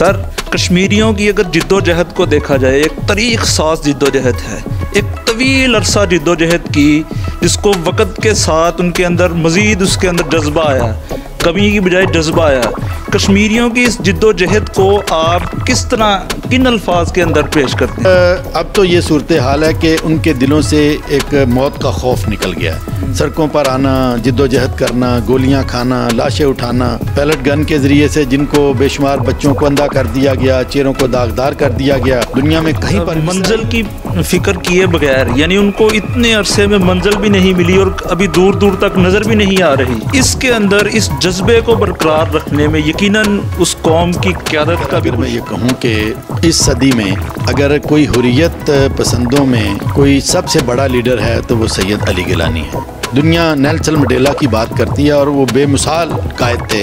Sir, कश्मीरियों की अगर जिद्दोजहद को देखा जाए, एक तरीक़ साज़ जिद्दोजहद है, एक तवील अरसा जिद्दोजहद की, जिसको वक़्त के साथ उनके अंदर मज़ीद उसके अंदर जज्बा आया, कमी की बजाय जज्बा आया। कश्मीरियों की इस जिद्दोजहद को आप किस तरह, किन अल्फाज के अंदर पेश करते हैं? अब तो ये सूरत हाल है कि उनके दिलों से एक मौत का खौफ निकल गया है। सड़कों पर आना, जिद्दोजहद करना, गोलियां खाना, लाशें उठाना, पैलेट गन के ज़रिए से जिनको बेशुमार बच्चों को अंधा कर दिया गया, चेहरों को दागदार कर दिया गया, दुनिया में कहीं पर मंजिल की फ़िक्र किए बगैर, यानी उनको इतने अरसे में मंजिल भी नहीं मिली और अभी दूर दूर तक नज़र भी नहीं आ रही। इसके अंदर इस जज्बे को बरकरार रखने में यकीनन उस कौम की क़यादत का, अगर मैं ये कहूँ कि इस सदी में अगर कोई हुर्रियत पसंदों में कोई सबसे बड़ा लीडर है तो वो सैयद अली गिलानी है। दुनिया नेल्सन मंडेला की बात करती है और वो बेमिसाल कायद थे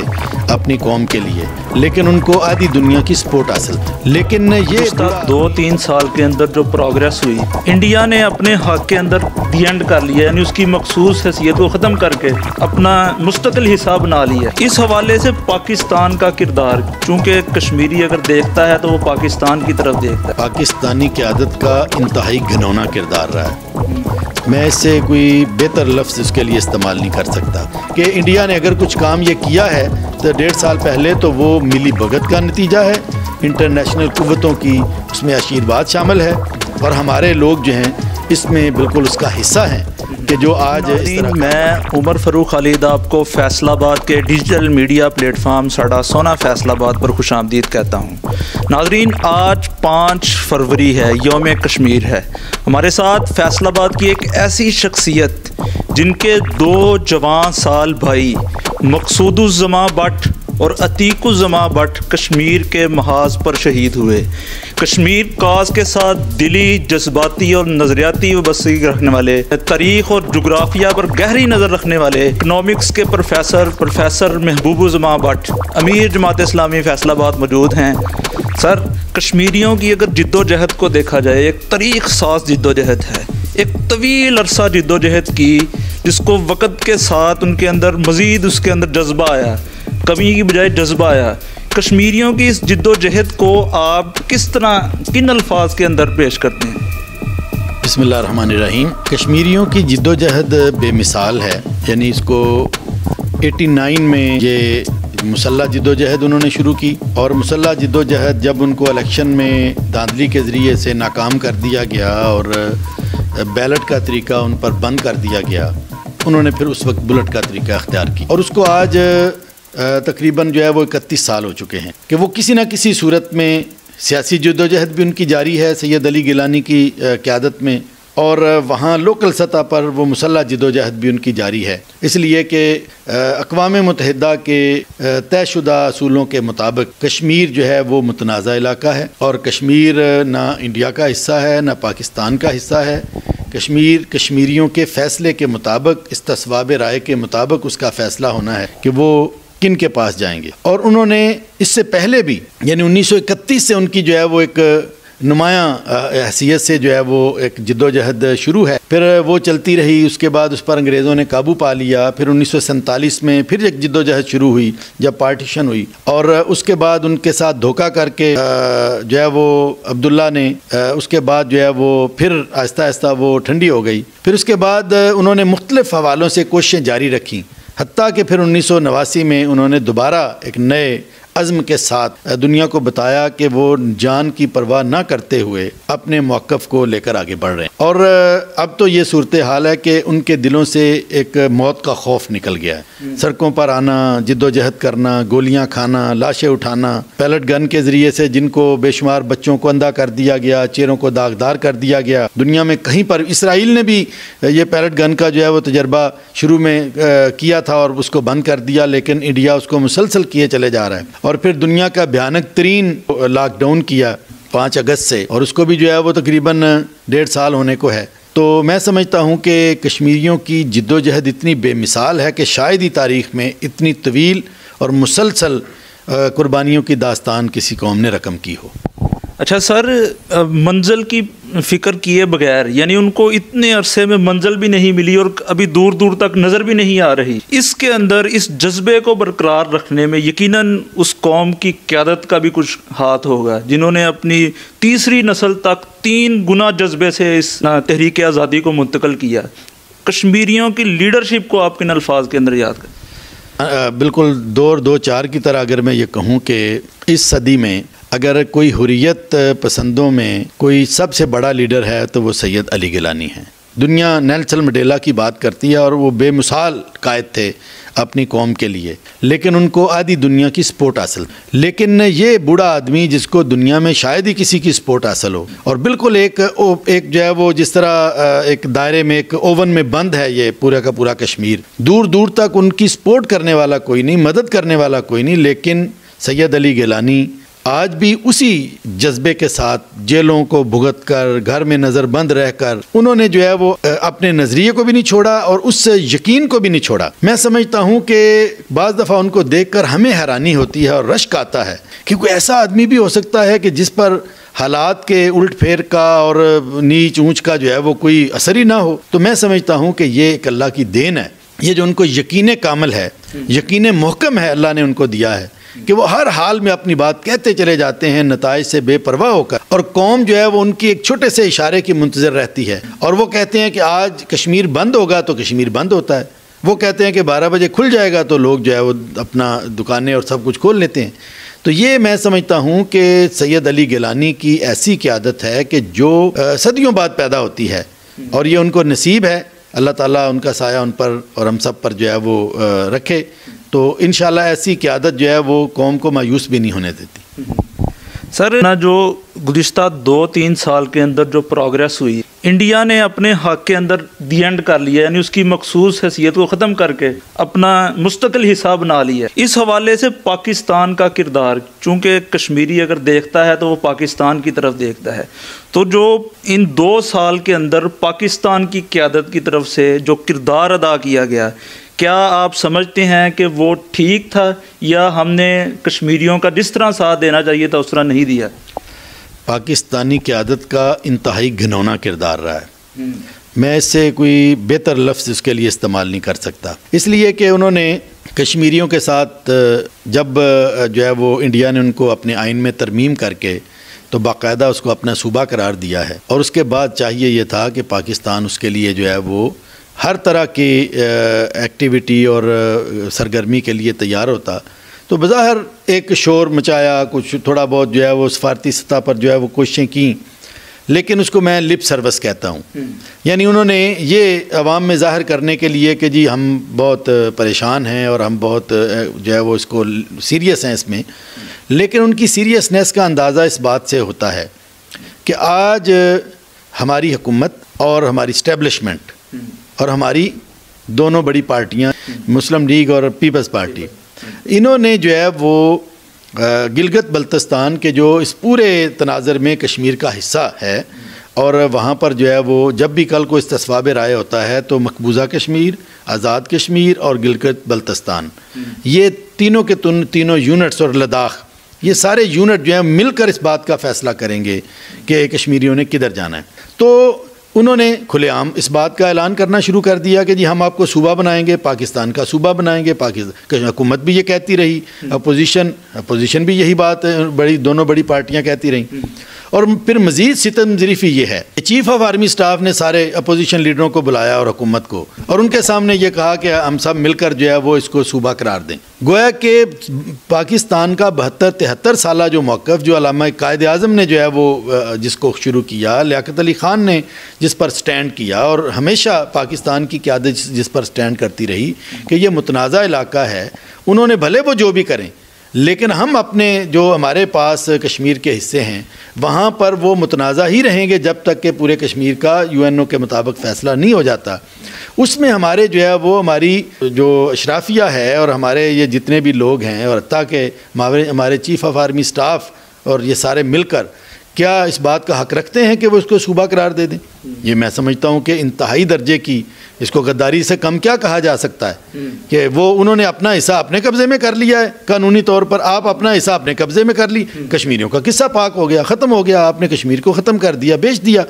अपनी कौम के लिए, लेकिन उनको आधी दुनिया की सपोर्ट हासिल थी। लेकिन ये 2-3 साल के अंदर जो प्रोग्रेस हुई, इंडिया ने अपने हक के अंदर दी एंड कर लिया, यानी उसकी मखसूस हैसियत को ख़त्म करके अपना मुस्तकिल हिस्सा बना लिया। इस हवाले से पाकिस्तान का किरदार, चूँकि कश्मीरी अगर देखता है तो वो पाकिस्तान की तरफ देखता है। पाकिस्तानी क़यादत का इंतहाई घिनौना किरदार रहा है। मैं इससे कोई बेहतर लफ्ज़ उसके लिए इस्तेमाल नहीं कर सकता कि इंडिया ने अगर कुछ काम ये किया है तो 1.5 साल पहले तो वो मिली भगत का नतीजा है, इंटरनेशनल कुव्वतों की उसमें आशीर्वाद शामिल है और हमारे लोग जो हैं इसमें बिल्कुल उसका हिस्सा हैं कि जो आज इस तरह। मैं उमर फ़ारूक खालिद आपको फैसलाबाद के डिजिटल मीडिया प्लेटफार्म साडा सोना फैसलाबाद पर खुशामदीद कहता हूँ। नाज़रीन, आज 5 फरवरी है, यौम कश्मीर है। हमारे साथ फैसलाबाद की एक ऐसी शख्सियत जिनके 2 जवान साल भाई मकसूदुज़्ज़मा भट्ट और अतीकुज़्ज़मा भट्ट कश्मीर के महाज पर शहीद हुए। कश्मीर काज के साथ दिली, जज्बाती और नज़रियाती वबस्ती रखने वाले, तारीख़ और जुग्राफिया पर गहरी नज़र रखने वाले इकनॉमिक्स के प्रोफेसर महबूबुज़्ज़मा भट्ट, अमीर जमात इस्लामी फैसलाबाद मौजूद हैं। सर, कश्मीरियों की अगर जिद्दोजहद को देखा जाए, एक तरीक़ साज़ जिद्दोजहद है, एक तवील अरसा जिद्दोजहद की, जिसको वक़्त के साथ उनके अंदर मज़ीद उसके अंदर जज्बा आया, कमी की बजाय जज्बा आया। कश्मीरियों की इस जिद्दोजहद को आप किस तरह, किन अल्फाज के अंदर पेश करते हैं? बिस्मिल्लाहिर्रहमानिर्रहीम। कश्मीरियों की जिद्दोजहद बेमिसाल है, यानी इसको 89 में ये मुसल्ला जिद्दोजहद उन्होंने शुरू की और मुसल्ला जिद्दोजहद जब उनको इलेक्शन में धांधली के ज़रिए से नाकाम कर दिया गया और बैलेट का तरीका उन पर बंद कर दिया गया, उन्होंने फिर उस वक्त बुलेट का तरीका अख्तियार किया और उसको आज तकरीबन जो है वो 31 साल हो चुके हैं कि वो किसी न किसी सूरत में सियासी जद्दोजहद भी उनकी जारी है सैयद अली गिलानी की क़यादत में, और वहाँ लोकल सतह पर वो मुसल्ला जद्दोजहद भी उनकी जारी है। इसलिए कि अक़वाम मुत्तहिदा के तयशुदा असूलों के मुताबिक कश्मीर जो है वो मुतनाज़ा इलाका है और कश्मीर ना इंडिया का हिस्सा है ना पाकिस्तान का हिस्सा है। कश्मीर कश्मीरियों के फ़ैसले के मुताबिक, इस्तिस्वाब राय के मुताबिक उसका फ़ैसला होना है कि वो किन के पास जाएंगे। और उन्होंने इससे पहले भी, यानी 1931 से उनकी जो है वो एक नुमायाँ हैसियत से जो है वो एक जिद्दोजहद शुरू है, फिर वो चलती रही। उसके बाद उस पर अंग्रेज़ों ने काबू पा लिया। फिर 1947 में फिर एक जिद्दोजहद शुरू हुई जब पार्टीशन हुई, और उसके बाद उनके साथ धोखा करके जो है वो अब्दुल्ला ने, उसके बाद जो है वो फिर आहिस्ता आहिस्ता वो ठंडी हो गई। फिर उसके बाद उन्होंने मुख्तलिफ़ हवालों से कोशिशें जारी रखी, हत्ता कि फिर 1989 में उन्होंने दोबारा एक नए अज़्म के साथ दुनिया को बताया कि वो जान की परवाह ना करते हुए अपने मौक़िफ़ को लेकर आगे बढ़ रहे हैं। और अब तो ये सूरत हाल है कि उनके दिलों से एक मौत का खौफ निकल गया है। सड़कों पर आना, जिद्दोजहद करना, गोलियां खाना, लाशें उठाना, पैलेट गन के ज़रिए से जिनको बेशुमार बच्चों को अंधा कर दिया गया, चेहरों को दागदार कर दिया गया, दुनिया में कहीं पर। इसराइल ने भी ये पैलेट गन का जो है वो तजर्बा शुरू में किया था और उसको बंद कर दिया, लेकिन इंडिया उसको मुसलसल किए चले जा रहा है। और फिर दुनिया का भयानक तरीन लॉकडाउन किया 5 अगस्त से, और उसको भी जो है वो तकरीबन 1.5 साल होने को है। तो मैं समझता हूँ कि कश्मीरियों की जिद्दोजहद इतनी बेमिसाल है कि शायद ही तारीख़ में इतनी तवील और मुसलसल कुर्बानियों की दास्तान किसी कौम ने रकम की हो। अच्छा सर, मंजिल की फ़िक्र किए बगैर, यानी उनको इतने अरसे में मंजिल भी नहीं मिली और अभी दूर दूर तक नज़र भी नहीं आ रही, इसके अंदर इस जज्बे को बरकरार रखने में यकीनन उस कौम की क़यादत का भी कुछ हाथ होगा, जिन्होंने अपनी तीसरी नस्ल तक 3 गुना जज्बे से इस तहरीक आज़ादी को मुंतकिल किया। कश्मीरियों की लीडरशिप को आप किन अल्फाज के अंदर याद करें? बिल्कुल 2 और 2 4 की तरह अगर मैं ये कहूँ कि इस सदी में अगर कोई हुर्रियत पसंदों में कोई सबसे बड़ा लीडर है तो वो सैयद अली गिलानी है। दुनिया नेल्सन मंडेला की बात करती है और वो बेमिसाल कायद थे अपनी कौम के लिए, लेकिन उनको आधी दुनिया की सपोर्ट हासिल। लेकिन ये बूढ़ा आदमी जिसको दुनिया में शायद ही किसी की सपोर्ट हासिल हो, और बिल्कुल एक जो है वो जिस तरह एक दायरे में एक ओवन में बंद है ये पूरा का पूरा कश्मीर, दूर दूर तक उनकी सपोर्ट करने वाला कोई नहीं, मदद करने वाला कोई नहीं। लेकिन सैयद अली गिलानी आज भी उसी जज्बे के साथ जेलों को भुगत कर, घर में नज़रबंद रहकर, उन्होंने जो है वो अपने नज़रिए को भी नहीं छोड़ा और उस यकीन को भी नहीं छोड़ा। मैं समझता हूँ कि बाज़ दफ़ा उनको देखकर हमें हैरानी होती है और रश्क आता है कि कोई ऐसा आदमी भी हो सकता है कि जिस पर हालात के उल्ट फेर का और नीच ऊंच का जो है वो कोई असर ही ना हो। तो मैं समझता हूँ कि ये एक अल्लाह की देन है, ये जो उनको यकीन कामिल है, यकीन मुहकम है अल्लाह ने उनको दिया है कि वो हर हाल में अपनी बात कहते चले जाते हैं नताइज से बेपरवाह होकर, और कौम जो है वो उनकी एक छोटे से इशारे की मुंतज़िर रहती है। और वो कहते हैं कि आज कश्मीर बंद होगा तो कश्मीर बंद होता है, वो कहते हैं कि 12 बजे खुल जाएगा तो लोग जो है वो अपना दुकानें और सब कुछ खोल लेते हैं। तो ये मैं समझता हूँ कि सैयद अली गिलानी की ऐसी क़यादत है कि जो सदियों बाद पैदा होती है, और ये उनको नसीब है। अल्लाह ताला उनका साया उन पर और हम सब पर जो है वो रखे, तो इंशाल्लाह ऐसी क़यादत जो है वो कौम को मायूस भी नहीं होने देती। सर ना, जो गुज़िश्ता 2-3 साल के अंदर जो प्रोग्रेस हुई, इंडिया ने अपने हक़ के अंदर दी एंड कर लिया, यानी उसकी मखसूस हैसियत को ख़त्म करके अपना मुस्तकिल हिस्सा बना लिया। इस हवाले से पाकिस्तान का किरदार, चूँकि कश्मीरी अगर देखता है तो वो पाकिस्तान की तरफ देखता है, तो जो इन 2 साल के अंदर पाकिस्तान की क़यादत की तरफ से जो किरदार अदा किया गया, क्या आप समझते हैं कि वो ठीक था या हमने कश्मीरियों का जिस तरह साथ देना चाहिए था उस तरह नहीं दिया? पाकिस्तानी क़यादत का इंतहाई घिनौना किरदार रहा है। मैं इससे कोई बेहतर लफ्ज़ उसके लिए इस्तेमाल नहीं कर सकता, इसलिए कि उन्होंने कश्मीरियों के साथ जब जो है वो इंडिया ने उनको अपने आइन में तरमीम करके तो बाकायदा उसको अपना सूबा करार दिया है, और उसके बाद चाहिए ये था कि पाकिस्तान उसके लिए जो है वो हर तरह की एक्टिविटी और सरगर्मी के लिए तैयार होता। तो बज़ाहिर एक शोर मचाया, कुछ थोड़ा बहुत जो है वो सफारती सतह पर जो है वो कोशिशें की, लेकिन उसको मैं लिप सर्विस कहता हूँ। यानी उन्होंने ये अवाम में ज़ाहिर करने के लिए कि जी हम बहुत परेशान हैं और हम बहुत जो है वो इसको सीरियस हैं इसमें, लेकिन उनकी सीरियसनेस का अंदाज़ा इस बात से होता है कि आज हमारी हुकूमत और हमारी इस्टेब्लिशमेंट और हमारी दोनों बड़ी पार्टियां, मुस्लिम लीग और पीपल्स पार्टी, इन्होंने जो है वो गिलगित बल्तिस्तान के जो इस पूरे तनाज़र में कश्मीर का हिस्सा है, और वहाँ पर जो है वो जब भी कल को इस्तिस्वाब राय होता है तो मकबूजा कश्मीर, आज़ाद कश्मीर और गिलगित बल्तिस्तान, ये तीनों के तीनों यूनिट्स और लद्दाख, ये सारे यूनिट जो है मिलकर इस बात का फ़ैसला करेंगे कि कश्मीरियों ने किधर जाना है। तो उन्होंने खुलेआम इस बात का ऐलान करना शुरू कर दिया कि जी हम आपको सूबा बनाएंगे, पाकिस्तान का सूबा बनाएंगे। पाकिस्तान हुकूमत भी ये कहती रही, अपोजिशन भी यही बात दोनों बड़ी पार्टियां कहती रहीं। और फिर मज़ीद सितमज़रीफ़ी ये है, चीफ़ ऑफ आर्मी स्टाफ ने सारे अपोजिशन लीडरों को बुलाया और हुकूमत को, और उनके सामने ये कहा कि हम सब मिलकर जो है वो इसको सूबा करार दें। गोया कि पाकिस्तान का 72-73 साला जो मौक़िफ़ जो अल्लामा कायद आज़म ने जो है वो जिसको शुरू किया, लियाकत अली ख़ान ने जिस पर स्टैंड किया, और हमेशा पाकिस्तान की क़यादत जिस पर स्टैंड करती रही कि ये मुतनाज़ा इलाका है, उन्होंने भले वो जो भी करें, लेकिन हम अपने जो हमारे पास कश्मीर के हिस्से हैं वहाँ पर वो मुतनाज़ा ही रहेंगे जब तक कि पूरे कश्मीर का यूएनओ के मुताबिक फ़ैसला नहीं हो जाता। उसमें हमारे जो है वो हमारी जो अशराफिया है और हमारे ये जितने भी लोग हैं, और हत्ता के हमारे चीफ़ ऑफ आर्मी स्टाफ और ये सारे मिलकर क्या इस बात का हक़ रखते हैं कि वो इसको सूबा करार दे दें? ये मैं समझता हूँ कि इंतहाई दर्जे की, इसको गद्दारी से कम क्या कहा जा सकता है कि वो उन्होंने अपना हिस्सा अपने कब्ज़े में कर लिया है कानूनी तौर पर। आप अपना हिस्सा अपने कब्ज़े में कर ली, कश्मीरियों का किस्सा पाक हो गया, ख़त्म हो गया, आपने कश्मीर को ख़त्म कर दिया, बेच दिया।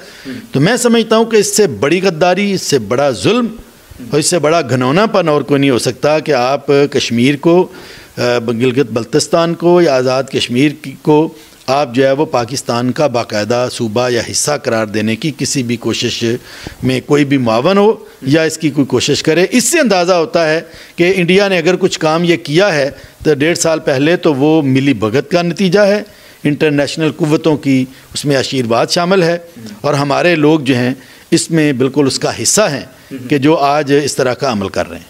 तो मैं समझता हूँ कि इससे बड़ी गद्दारी, इससे बड़ा जुल्म और इससे बड़ा घनौनापन और कोई नहीं हो सकता कि आप कश्मीर को, गिलगित बल्तिस्तान को या आज़ाद कश्मीर को आप जो है वो पाकिस्तान का बाकायदा सूबा या हिस्सा करार देने की किसी भी कोशिश में कोई भी मुआवन हो या इसकी कोई कोशिश करे। इससे अंदाज़ा होता है कि इंडिया ने अगर कुछ काम ये किया है तो 1.5 साल पहले तो वो मिली भगत का नतीजा है, इंटरनेशनल कुव्वतों की उसमें आशीर्वाद शामिल है और हमारे लोग जो हैं इसमें बिल्कुल उसका हिस्सा हैं कि जो आज इस तरह का अमल कर रहे हैं।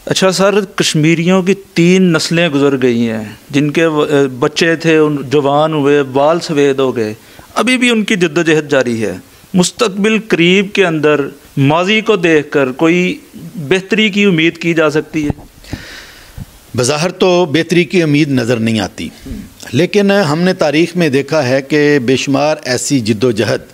अच्छा सर, कश्मीरियों की 3 नस्लें गुजर गई हैं, जिनके बच्चे थे उन जवान हुए, बाल सफ़ेद हो गए, अभी भी उनकी जद्दोजहद जारी है। मुस्तकबिल करीब के अंदर माजी को देखकर कोई बेहतरी की उम्मीद की जा सकती है? बज़ाहिर तो बेहतरी की उम्मीद नज़र नहीं आती, लेकिन हमने तारीख़ में देखा है कि बेशुमार ऐसी जद्दोजहद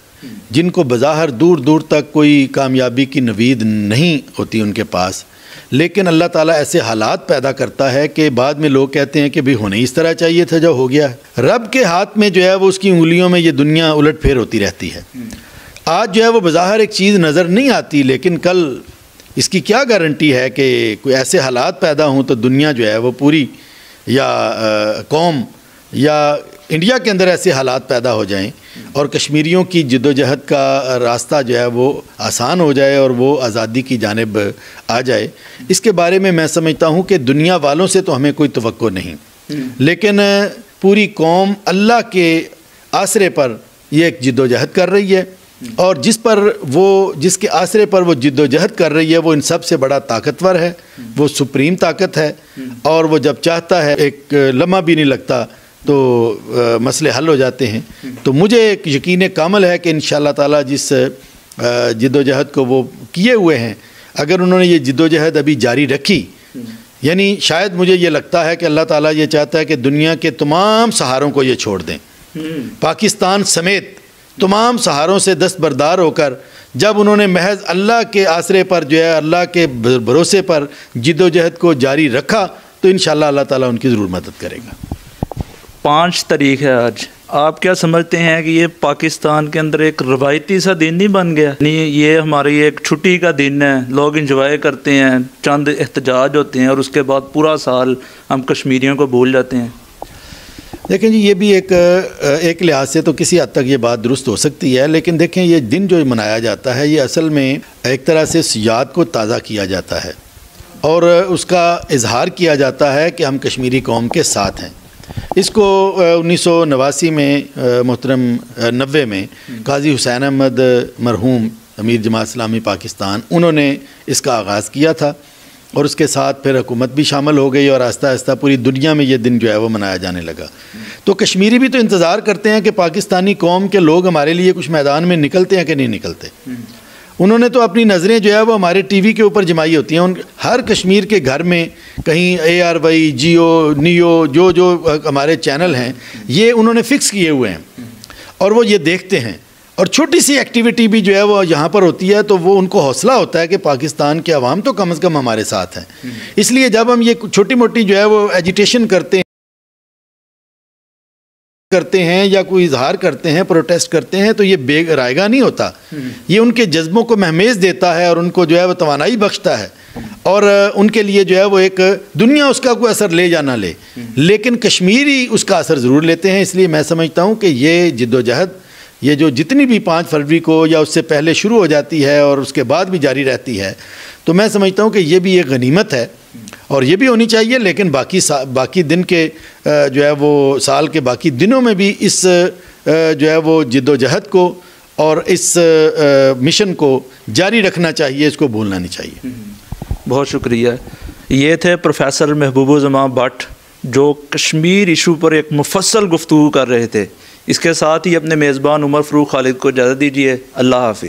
जिनको बज़ाहिर दूर दूर तक कोई कामयाबी की नवीद नहीं होती उनके पास, लेकिन अल्लाह ताला ऐसे हालात पैदा करता है कि बाद में लोग कहते हैं कि भाई होने इस तरह चाहिए था जो हो गया है। रब के हाथ में जो है वो उसकी उंगलियों में ये दुनिया उलट फेर होती रहती है। आज जो है वो बज़ाहिर एक चीज़ नज़र नहीं आती, लेकिन कल इसकी क्या गारंटी है कि कोई ऐसे हालात पैदा हों तो दुनिया जो है वो पूरी या कौम या इंडिया के अंदर ऐसे हालात पैदा हो जाएं और कश्मीरियों की जद्दोजहद का रास्ता जो है वो आसान हो जाए और वो आज़ादी की जानिब आ जाए। इसके बारे में मैं समझता हूँ कि दुनिया वालों से तो हमें कोई तवक्को नहीं, लेकिन पूरी कौम अल्लाह के आसरे पर ये एक जद्दोजहद कर रही है और जिसके आसरे पर वो जद्दोजहद कर रही है वो इन सब से बड़ा ताकतवर है, वो सुप्रीम ताकत है और वो जब चाहता है एक लम्हा भी नहीं लगता तो मसले हल हो जाते हैं। तो मुझे एक यकीन कामिल है कि इंशाअल्लाह ताला जिस जद्दोजहद को वो किए हुए हैं, अगर उन्होंने ये जद्दोजहद अभी जारी रखी, यानी शायद मुझे ये लगता है कि अल्लाह ताला ये चाहता है कि दुनिया के तमाम सहारों को ये छोड़ दें, पाकिस्तान समेत तमाम सहारों से दस्तबरदार होकर जब उन्होंने महज अल्लाह के आसरे पर जो है अल्लाह के भरोसे पर जद्दोजहद को जारी रखा तो इंशाअल्लाह अल्लाह ताला उनकी ज़रूर मदद करेगा। 5 तारीख है आज, आप क्या समझते हैं कि ये पाकिस्तान के अंदर एक रवायती सा दिन नहीं बन गया? नहीं, ये हमारी एक छुट्टी का दिन है, लोग इंजॉय करते हैं, चंद एहतजाज होते हैं और उसके बाद पूरा साल हम कश्मीरियों को भूल जाते हैं। देखें जी, ये भी एक लिहाज से तो किसी हद तक ये बात दुरुस्त हो सकती है, लेकिन देखें ये दिन जो मनाया जाता है ये असल में एक तरह से उस याद को ताज़ा किया जाता है और उसका इजहार किया जाता है कि हम कश्मीरी कौम के साथ हैं। इसको 1989 में मोहतरम 90 में काजी हुसैन अहमद मरहूम अमीर जमात इस्लामी पाकिस्तान उन्होंने इसका आगाज़ किया था और उसके साथ फिर हुकूमत भी शामिल हो गई और आहिस्ता आहिस्ता पूरी दुनिया में ये दिन जो है वो मनाया जाने लगा। तो कश्मीरी भी तो इंतज़ार करते हैं कि पाकिस्तानी कौम के लोग हमारे लिए कुछ मैदान में निकलते हैं कि नहीं निकलते। उन्होंने तो अपनी नज़रें जो है वो हमारे टीवी के ऊपर जमाई होती हैं। हर कश्मीर के घर में कहीं ARY, जियो, नियो जो हमारे चैनल हैं ये उन्होंने फ़िक्स किए हुए हैं और वो ये देखते हैं और छोटी सी एक्टिविटी भी जो है वो यहाँ पर होती है तो वो उनको हौसला होता है कि पाकिस्तान के अवाम तो कम से कम हमारे साथ हैं। इसलिए जब हम ये छोटी मोटी जो है वो एजिटेशन करते हैं या कोई इजहार करते हैं, प्रोटेस्ट करते हैं तो ये बेरायगा नहीं होता, ये उनके जज्बों को महमेज देता है और उनको जो है वो तवानाई बख्शता है और उनके लिए जो है वो एक दुनिया उसका कोई असर ले या ना ले, लेकिन कश्मीरी उसका असर ज़रूर लेते हैं। इसलिए मैं समझता हूँ कि ये जिद्दोजहद ये जो जितनी भी 5 फरवरी को या उससे पहले शुरू हो जाती है और उसके बाद भी जारी रहती है, तो मैं समझता हूँ कि ये भी एक गनीमत है और ये भी होनी चाहिए। लेकिन बाकी दिन के जो है वो साल के बाकी दिनों में भी इस जो है वो जिद्दोजहद को और इस मिशन को जारी रखना चाहिए, इसको भूलना नहीं चाहिए। बहुत शुक्रिया। ये थे प्रोफेसर महबूबुज़्ज़मान भट्ट जो कश्मीर इशू पर एक मुफस्सल गुफ्तगू कर रहे थे। इसके साथ ही अपने मेज़बान उमर फ़ारूक खालिद को इजाज़त दीजिए। अल्लाह हाफ़िज़।